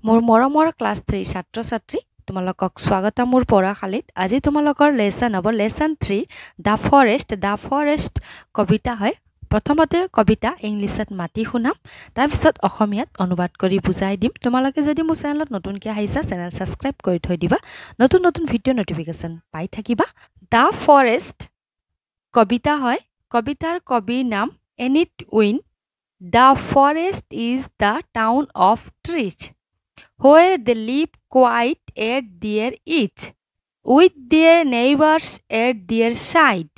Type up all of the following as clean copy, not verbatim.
মোৰ মৰমৰ ক্লাছ 3 ছাত্ৰ ছাত্ৰী তোমালোকক স্বাগতম মোৰ পঢ়াশালীত আজি তোমালোকৰ লেসন হ'ব লেসন 3 দা ফৰেষ্ট কবিতা হয় প্ৰথমতে কবিতা ইংলিছত মাতি শুনাম তাৰ পিছত অসমীয়াত অনুবাদ কৰি বুজাই দিম তোমালোকে যদি মোৰ চেনেলত নতুনকৈ আহিছা চেনেল সাবস্ক্ৰাইব কৰি থৈ দিবা নতুন ভিডিঅ' নটিফিকেশন পাই থাকিবা দা ফৰেষ্ট কবিতা হয় কবিতাৰ কবিৰ নাম a night in the forest is the town of trees where they live quiet at their ease, with their neighbors at their side,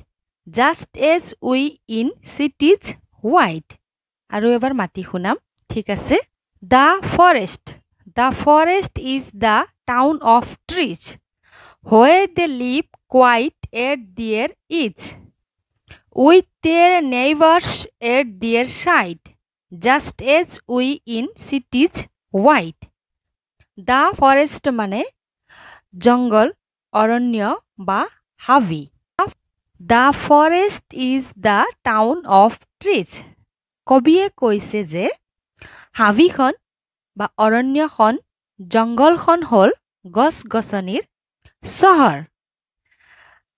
just as we in cities wide. আৰু এবাৰ মাতি শুনাম ঠিক আছে The forest is the town of trees, where they live quiet at their ease, with their neighbors at their side, just as we in cities wide. The forest মানে জঙ্গল অৰণ্য বা হাবি The forest is the town of trees কবিয়ে কৈছে যে হাবিখন বা অৰণ্যখন জঙ্গলখন হ'ল গছ-গছনিৰ চহৰ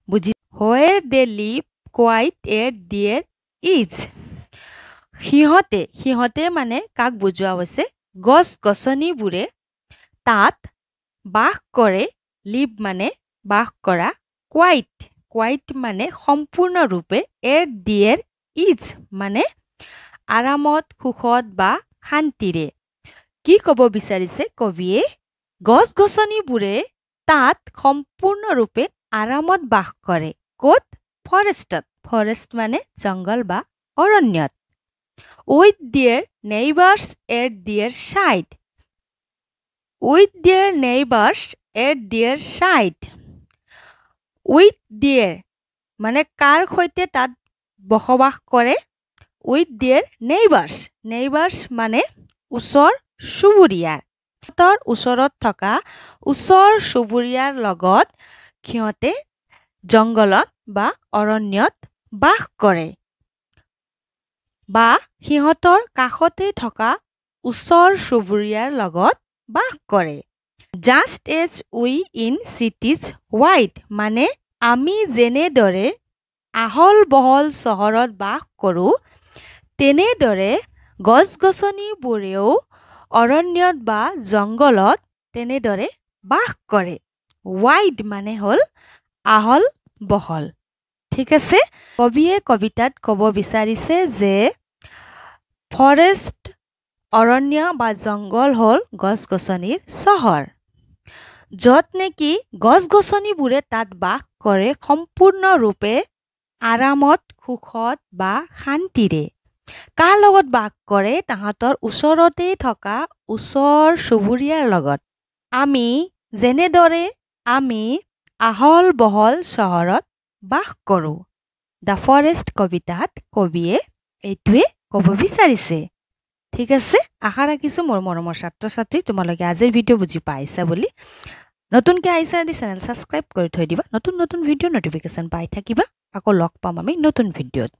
বুজি where they live quiet at their ease সিহঁতে মানে কাক বুজোৱা হৈছে গছ-গছনিবোৰে তাত বাস কৰে লিভ মানে বাস কৰা কোৱাইট মানে সম্পূৰ্ণৰূপে এট দিয়েৰ ইজ মানে আৰামত সুখত বা শান্তিৰে কি ক'ব বিচাৰিছে কবিয়ে গছ-গছনিবোৰে তাত সম্পূৰ্ণৰূপে আৰামত বাস কৰে ক'ত ফৰেষ্ট মানে জংগল বা অৰণ্যত with there neighbours at there side with their neighbors at their side with their মানে কাৰ সৈতে তাত বসবাস কৰে with their neighbors মানে ওচৰ চুবুৰীয়াৰ তাৰ ওচৰত থকা ওচৰ চুবুৰীয়াৰ লগত সিহঁতে জংগলত বা অৰণ্যত বাস কৰে বা সিহঁতৰ কাষতে থকা ওচৰ চুবুৰীয়াৰ লগত বাস কৰে just as we in cities wide মানে আমি যেনেদৰে আহল বহল চহৰত বাস কৰোঁ তেনেদৰে গছ-গছনিবোৰেও অৰণ্যত বা জংগলত তেনেদৰে বাস কৰে wide মানে হ'ল আহল বহল ঠিক আছে কবিয়ে কবিতাত ক'ব বিচাৰিছে যে ফৰেষ্ট অৰণ্য বা জংগল হ'ল গছ-গছনিৰ চহৰ য'ত নেকি গছ-গছনিবোৰে তাত বাস কৰে সম্পূৰ্ণৰূপে আৰামত সুখত বা শান্তিৰে কাৰ লগত বাস কৰে তাহাঁতৰ ওচৰতে থকা ওচৰ চুবুৰীয়াৰ লগত আমি যেনেদৰে আমি আহল বহল চহৰত বাস কৰোঁ দ্য ফৰেষ্ট কবিতাত কবিয়ে এইটোৱে ক'ব বিচাৰিছে ঠিক আছে আশা ৰাখিছোঁ মোৰ মৰমৰ ছাত্ৰ-ছাত্ৰী তোমালোকে আজিৰ ভিডিঅ' বুজি পাইছা বুলি নতুনকৈ আহিছা যদি চেনেল সাবস্ক্ৰাইব কৰি থৈ দিবা নতুন ভিডিঅ' নটিফিকেশন পাই থাকিবা আকৌ লগ পাম আমি নতুন ভিডিঅ'ত